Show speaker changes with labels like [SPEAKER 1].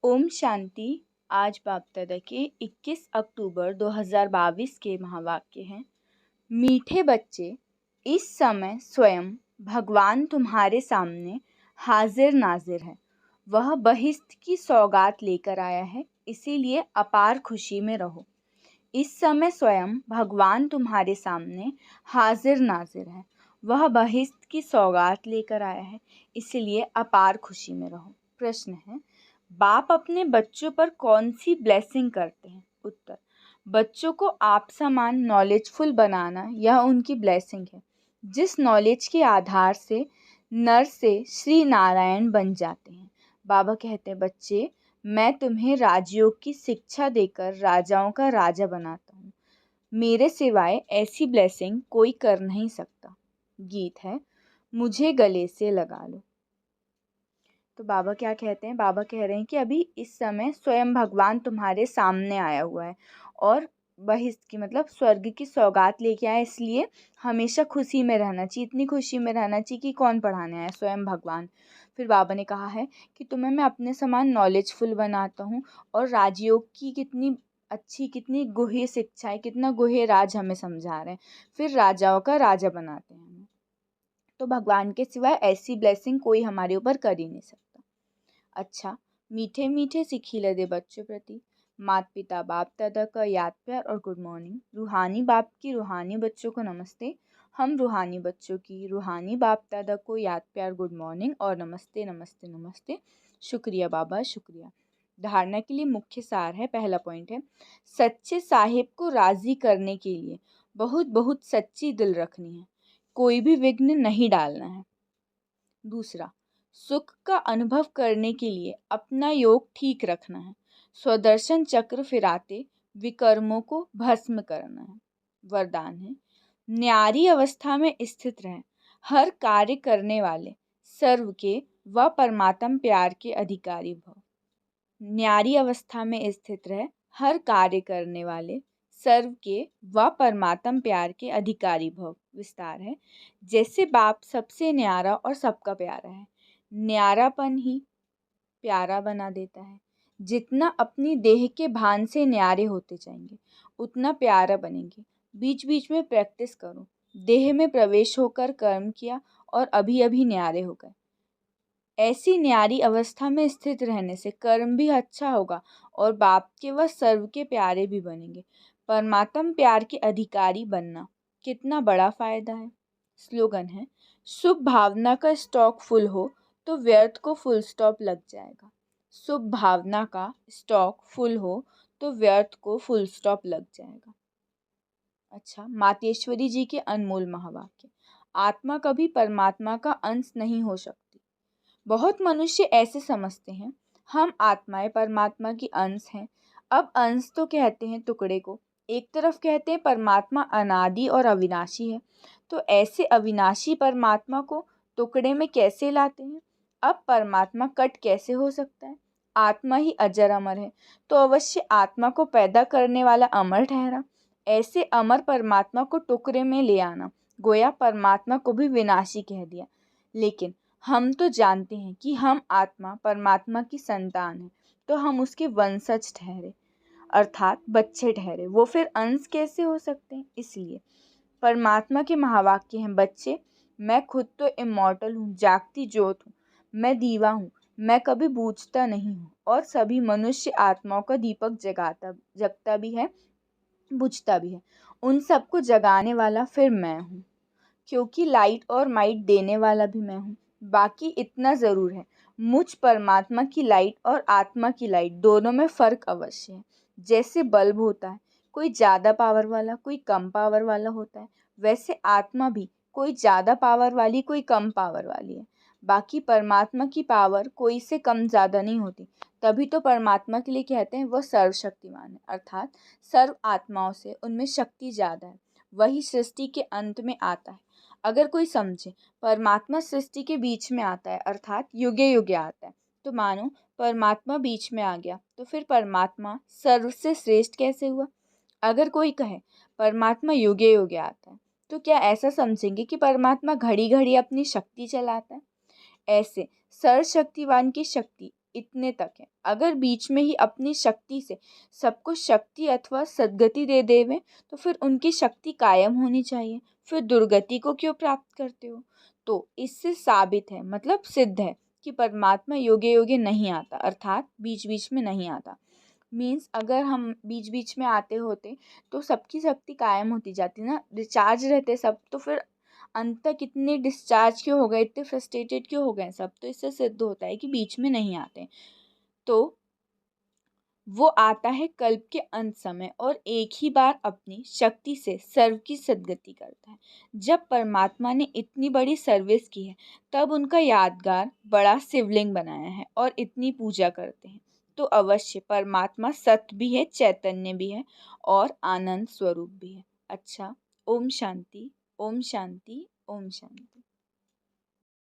[SPEAKER 1] ओम शांति। आज बाप दादा के 21 अक्टूबर 2022 के महावाक्य हैं। मीठे बच्चे, इस समय स्वयं भगवान तुम्हारे सामने हाजिर नाजिर है। वह बहिश्त की सौगात लेकर आया है, इसीलिए अपार खुशी में रहो। इस समय स्वयं भगवान तुम्हारे सामने हाजिर नाजिर है। वह बहिश्त की सौगात लेकर आया है, इसीलिए अपार खुशी में रहो। प्रश्न है, बाप अपने बच्चों पर कौन सी ब्लेसिंग करते हैं? उत्तर, बच्चों को आप समान नॉलेजफुल बनाना यह उनकी ब्लेसिंग है। जिस नॉलेज के आधार से नर से श्री नारायण बन जाते हैं। बाबा कहते हैं, बच्चे, मैं तुम्हें राजयोग की शिक्षा देकर राजाओं का राजा बनाता हूँ। मेरे सिवाय ऐसी ब्लेसिंग कोई कर नहीं सकता। गीत है, मुझे गले से लगा लो। तो बाबा क्या कहते हैं? बाबा कह रहे हैं कि अभी इस समय स्वयं भगवान तुम्हारे सामने आया हुआ है और बहिश्त की मतलब स्वर्ग की सौगात लेके आया, इसलिए हमेशा खुशी में रहना चाहिए। इतनी खुशी में रहना चाहिए कि कौन पढ़ाने आया? स्वयं भगवान। फिर बाबा ने कहा है कि तुम्हें मैं अपने समान नॉलेजफुल बनाता हूँ और राजयोग की कितनी अच्छी, कितनी गुह्य शिक्षा है, कितना गुह्य राज हमें समझा रहे हैं। फिर राजाओं का राजा बनाते हैं हमें। तो भगवान के सिवाय ऐसी ब्लेसिंग कोई हमारे ऊपर कर ही नहीं सकता। अच्छा, मीठे मीठे सिखिले दे बच्चों प्रति माता पिता बाप दादा का याद प्यार और गुड मॉर्निंग। रूहानी बाप की रूहानी बच्चों को नमस्ते। हम रूहानी बच्चों की रूहानी बाप दादा को याद प्यार गुड मॉर्निंग और नमस्ते नमस्ते नमस्ते। शुक्रिया बाबा, शुक्रिया। धारणा के लिए मुख्य सार है। पहला पॉइंट है, सच्चे साहिब को राज़ी करने के लिए बहुत बहुत सच्ची दिल रखनी है, कोई भी विघ्न नहीं डालना है। दूसरा, सुख का अनुभव करने के लिए अपना योग ठीक रखना है, स्वदर्शन चक्र फिराते विकर्मों को भस्म करना है। वरदान है, न्यारी अवस्था में स्थित रहें, हर कार्य करने वाले सर्व के व परमात्म प्यार के अधिकारी भव। न्यारी अवस्था में स्थित रहे, हर कार्य करने वाले सर्व के व परमात्म प्यार के अधिकारी भव। विस्तार है, जैसे बाप सबसे न्यारा और सबका प्यारा है, न्यारापन ही प्यारा बना देता है। जितना अपनी देह के भान से न्यारे होते जाएंगे उतना प्यारा बनेंगे। बीच बीच में प्रैक्टिस करो। देह में प्रवेश होकर कर्म किया और अभी अभी न्यारे हो गए। ऐसी न्यारी अवस्था में स्थित रहने से कर्म भी अच्छा होगा और बाप के व सर्व के प्यारे भी बनेंगे। परमात्म प्यार के अधिकारी बनना कितना बड़ा फायदा है। स्लोगन है, शुभ भावना का स्टॉक फुल हो तो व्यर्थ को फुल स्टॉप लग जाएगा। शुभ भावना का स्टॉक फुल हो तो व्यर्थ को फुल स्टॉप लग जाएगा। अच्छा, मातेश्वरी जी के अनमोल महावाक्य। आत्मा कभी परमात्मा का अंश नहीं हो सकती। बहुत मनुष्य ऐसे समझते हैं हम आत्माएं परमात्मा की अंश हैं। अब अंश तो कहते हैं टुकड़े को, एक तरफ कहते हैं परमात्मा अनादि और अविनाशी है, तो ऐसे अविनाशी परमात्मा को टुकड़े में कैसे लाते हैं? अब परमात्मा कट कैसे हो सकता है? आत्मा ही अजर अमर है, तो अवश्य आत्मा को पैदा करने वाला अमर ठहरा। ऐसे अमर परमात्मा को टुकड़े में ले आना, गोया परमात्मा को भी विनाशी कह दिया। लेकिन हम तो जानते हैं कि हम आत्मा परमात्मा की संतान हैं, तो हम उसके वंशज ठहरे, अर्थात बच्चे ठहरे। वो फिर अंश कैसे हो सकते हैं? इसलिए परमात्मा के महावाक्य हैं, बच्चे, मैं खुद तो इमॉर्टल हूँ, जागती ज्योत हूँ, मैं दीवा हूँ, मैं कभी बूझता नहीं हूँ और सभी मनुष्य आत्माओं का दीपक जगता भी है, बुझता भी है। उन सबको जगाने वाला फिर मैं हूँ, क्योंकि लाइट और माइट देने वाला भी मैं हूँ। बाकी इतना ज़रूर है, मुझ परमात्मा की लाइट और आत्मा की लाइट दोनों में फ़र्क अवश्य है। जैसे बल्ब होता है, कोई ज़्यादा पावर वाला, कोई कम पावर वाला होता है, वैसे आत्मा भी कोई ज़्यादा पावर वाली, कोई कम पावर वाली है। बाकी परमात्मा की पावर कोई से कम ज़्यादा नहीं होती। तभी तो परमात्मा के लिए कहते हैं वह सर्वशक्तिमान है, अर्थात सर्व आत्माओं से उनमें शक्ति ज़्यादा है। वही सृष्टि के अंत में आता है। अगर कोई समझे परमात्मा सृष्टि के बीच में आता है, अर्थात युगे युगे आता है, तो मानो परमात्मा बीच में आ गया, तो फिर परमात्मा सर्व से श्रेष्ठ कैसे हुआ? अगर कोई कहे परमात्मा युगे युगे आता है, तो क्या ऐसा समझेंगे कि परमात्मा घड़ी घड़ी अपनी शक्ति चलाता है? ऐसे सर्वशक्तिवान की शक्ति इतने तक है। अगर बीच में ही अपनी शक्ति से सबको शक्ति अथवा सद्गति दे देवे तो फिर उनकी शक्ति कायम होनी चाहिए, फिर दुर्गति को क्यों प्राप्त करते हो। तो इससे साबित है, मतलब सिद्ध है कि परमात्मा योगे योगे नहीं आता, अर्थात बीच बीच में नहीं आता। मीन्स अगर हम बीच बीच में आते होते तो सबकी शक्ति कायम होती जाती ना, डिस्चार्ज रहते सब, तो फिर अंत तक इतने डिस्चार्ज क्यों हो गए, इतने फ्रस्ट्रेटेड क्यों हो गए सब। तो इससे सिद्ध होता है कि बीच में नहीं आते। तो वो आता है कल्प के अंत समय और एक ही बार अपनी शक्ति से सर्व की सद्गति करता है। जब परमात्मा ने इतनी बड़ी सर्विस की है तब उनका यादगार बड़ा शिवलिंग बनाया है और इतनी पूजा करते हैं। तो अवश्य परमात्मा सत्य भी है, चैतन्य भी है और आनंद स्वरूप भी है। अच्छा, ओम शांति, ओम शांति, ओम शांति।